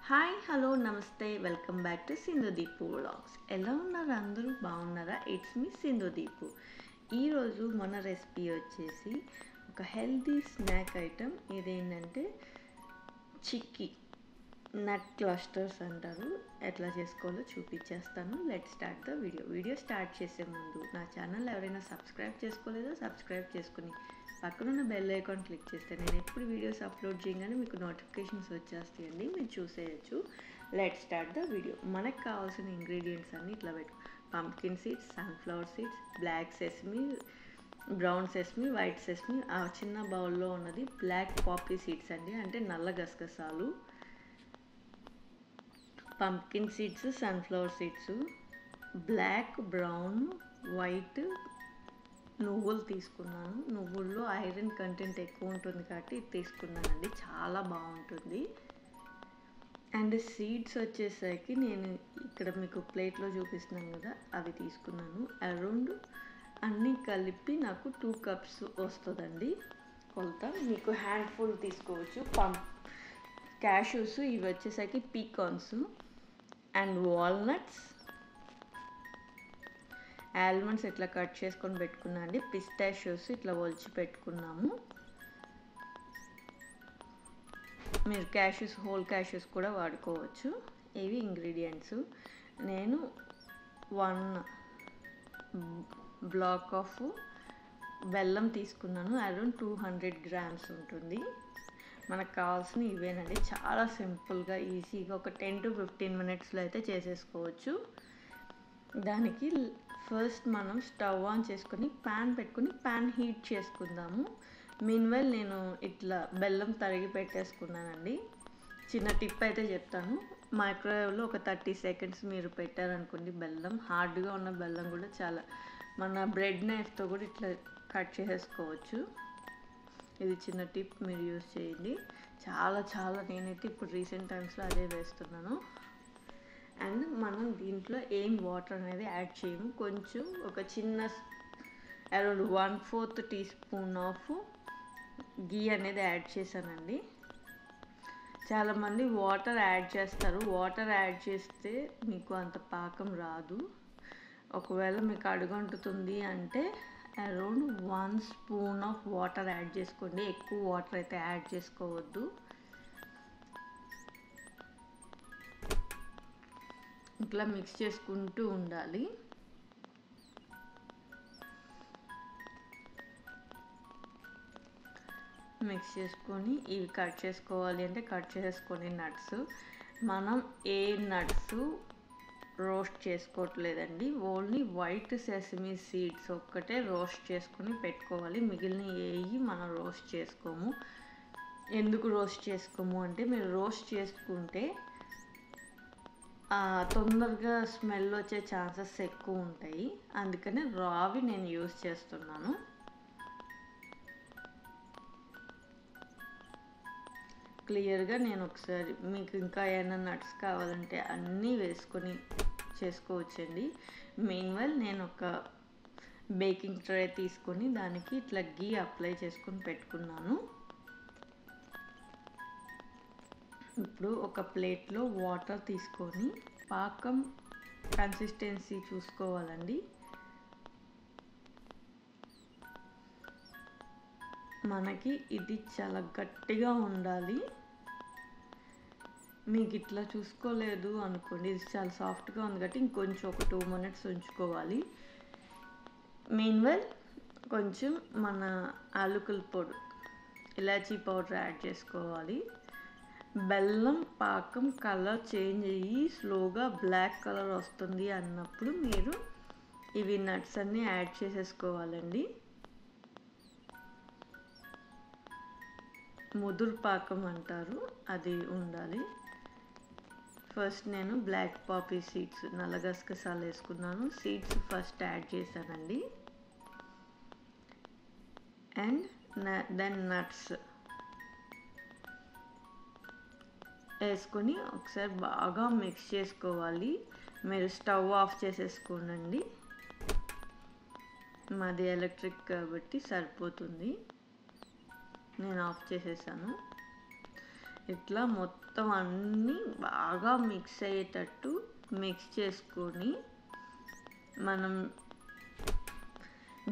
Hi hello నమస్తే welcome back to Sindhudeepu vlogs. ఎలా ఉన్నారు అందరూ? బాగున్నారా? It's me Sindhudeepu. ఈరోజు మన రెసిపీ వచ్చేసి ఒక హెల్తీ స్నాక్ ఐటమ్. ఇదేంటంటే చిక్కీ నట్ క్లస్టర్స్ అంటారు. ఎట్లా చేసుకోవాలో చూపించేస్తాను. Let start the video start చేసే ముందు నా ఛానల్ ఎవరైనా సబ్స్క్రైబ్ చేసుకోలేదో సబ్స్క్రైబ్ చేసుకుని పక్కనున్న బెల్ ఐకాన్ క్లిక్ చేస్తే నేను ఎప్పుడు వీడియోస్ అప్లోడ్ చేయగానే మీకు నోటిఫికేషన్స్ వచ్చేస్తాయండి, మీరు చూసేయచ్చు. Let start the video. మనకు కావాల్సిన ఇంగ్రీడియంట్స్ అన్నీ ఇట్లా pumpkin seeds, sunflower seeds, black sesame, brown sesame, white sesame. ఆ చిన్న బౌల్లో ఉన్నది బ్లాక్ పాపీ సీడ్స్ అండి, అంటే నల్ల గసగసాలు. Pumpkin seeds, sunflower seeds, black, brown, white నువ్వులు తీసుకున్నాను. నువ్వుల్లో ఐరన్ కంటెంట్ ఎక్కువ ఉంటుంది కాబట్టి ఇది తీసుకున్నానండి, చాలా బాగుంటుంది. అండ్ సీడ్స్ వచ్చేసరికి నేను ఇక్కడ మీకు ప్లేట్లో చూపిస్తున్నాను కదా, అవి తీసుకున్నాను. అరౌండ్ అన్నీ కలిపి నాకు 2 cups వస్తుందండి కొలత. మీకు హ్యాండ్ఫుల్ తీసుకోవచ్చు. క్యాష్యూస్ ఇవి వచ్చేసరికి పీకాన్స్ అండ్ వాల్నట్స్, ఆల్మండ్స్ ఇట్లా కట్ చేసుకొని పెట్టుకున్నా అండి. పిస్టాషియోస్ ఇట్లా ఒలిచి పెట్టుకున్నాము. మీరు క్యాష్యూస్, హోల్ క్యాష్యూస్ కూడా వాడుకోవచ్చు. ఇవి ఇంగ్రీడియంట్స్. నేను 1 బ్లాక్ ఆఫ్ బెల్లం తీసుకున్నాను. అరౌండ్ 200 grams ఉంటుంది. మనకు కావాల్సిన ఇవేనండి. చాలా సింపుల్గా ఈజీగా ఒక 10 to 15 minutesలో అయితే చేసేసుకోవచ్చు. దానికి ఫస్ట్ మనం స్టవ్ ఆన్ చేసుకొని ప్యాన్ పెట్టుకొని ప్యాన్ హీట్ చేసుకుందాము. మీన్వైల్ నేను ఇట్లా బెల్లం తరిగి పెట్టేసుకున్నానండి. చిన్న టిప్ అయితే చెప్తాను. మైక్రోవేవ్లో ఒక 30 seconds మీరు పెట్టారనుకోండి, బెల్లం హార్డ్గా ఉన్న బెల్లం కూడా చాలా మన బ్రెడ్ నైఫ్తో కూడా ఇట్లా కట్ చేసేసుకోవచ్చు. ఇది చిన్న టిప్, మీరు యూజ్ చేయండి. చాలా నేనైతే ఇప్పుడు రీసెంట్ టైమ్స్లో అదే వేస్తున్నాను. అండ్ మనం దీంట్లో ఏం వాటర్ అనేది యాడ్ చేయము. కొంచెం ఒక చిన్న అరౌండ్ 1/4 teaspoon ఆఫ్ గీ అనేది యాడ్ చేశానండి. చాలామంది వాటర్ యాడ్ చేస్తారు. వాటర్ యాడ్ చేస్తే మీకు అంత పాకం రాదు. ఒకవేళ మీకు అడుగంటుతుంది అంటే around 1 spoon of water add చేసుకోండి. ఎక్కువ వాటర్ అయితే యాడ్ చేసుకోవద్దు. ఇట్లా మిక్స్ చేసుకుంటూ ఉండాలి. మిక్స్ చేసుకొని ఇవి కట్ చేసుకోవాలి అంటే కట్ చేసుకొని నట్స్. మనం ఏ నట్స్ రోస్ట్ చేసుకోవట్లేదండి, ఓన్లీ వైట్ సెసమీ సీడ్స్ ఒక్కటే రోస్ట్ చేసుకొని పెట్టుకోవాలి. మిగిలిన ఏవి మనం రోస్ట్ చేసుకోము. ఎందుకు రోస్ట్ చేసుకోము అంటే, మీరు రోస్ట్ చేసుకుంటే తొందరగా స్మెల్ వచ్చే ఛాన్సెస్ ఎక్కువ ఉంటాయి. అందుకనే రావి నేను యూజ్ చేస్తున్నాను. క్లియర్గా నేను ఒకసారి మీకు ఇంకా ఏమైనా నట్స్ కావాలంటే అన్నీ వేసుకొని చేసుకోవచ్చండి. మీన్వైల్ నేను ఒక బేకింగ్ ట్రే తీసుకొని దానికి ఇట్లా గీ అప్లై చేసుకొని పెట్టుకున్నాను. ఇప్పుడు ఒక ప్లేట్లో వాటర్ తీసుకొని పాకం కన్సిస్టెన్సీ చూసుకోవాలండి. మనకి ఇది చాలా గట్టిగా ఉండాలి. మీకు ఇట్లా చూసుకోలేదు అనుకోండి, ఇది చాలా సాఫ్ట్గా ఉంది కాబట్టి ఇంకొంచెం ఒక 2 minutes ఉంచుకోవాలి. మీన్వైల్ కొంచెం మన యాలకుల పొడి, ఇలాచీ పౌడర్ యాడ్ చేసుకోవాలి. బెల్లం పాకం కలర్ చేంజ్ అయ్యి స్లోగా బ్లాక్ కలర్ వస్తుంది అన్నప్పుడు మీరు ఇవి నట్స్ అన్నీ యాడ్ చేసేసుకోవాలండి. ముదురు పాకం అంటారు, అది ఉండాలి. ఫస్ట్ నేను బ్లాక్ పాపీ సీడ్స్, నల్ల గసగసాలు వేసుకున్నాను. సీడ్స్ ఫస్ట్ యాడ్ చేశానండి. అండ్ దెన్ నట్స్ వేసుకొని ఒకసారి బాగా మిక్స్ చేసుకోవాలి. మీరు స్టవ్ ఆఫ్ చేసేసుకోనండి, మాది ఎలక్ట్రిక్ కాబట్టి సరిపోతుంది. నేను ఆఫ్ చేసేసాను. ఇట్లా మొత్తం అన్నీ బాగా మిక్స్ అయ్యేటట్టు మిక్స్ చేసుకొని మనం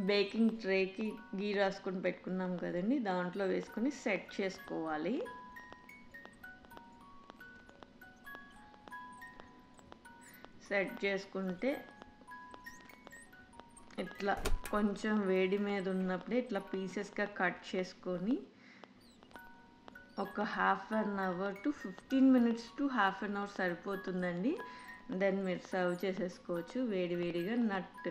బేకింగ్ ట్రేకి గీ రాసుకొని పెట్టుకున్నాం కదండి, దాంట్లో వేసుకొని సెట్ చేసుకోవాలి. సెట్ చేసుకుంటే ఇట్లా కొంచెం వేడి మీద ఉన్నప్పుడే ఇట్లా పీసెస్గా కట్ చేసుకొని ఒక half an hour to 15 minutes to half an hour సరిపోతుందండి. దెన్ మీరు సర్వ్ చేసేసుకోవచ్చు. వేడివేడిగా నట్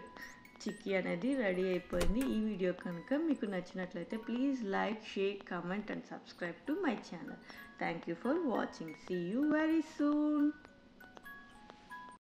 చిక్కీ అనేది రెడీ అయిపోయింది. ఈ వీడియో కనుక మీకు నచ్చినట్లయితే please like, share, comment and subscribe to my channel. Thank you for watching. See you very soon.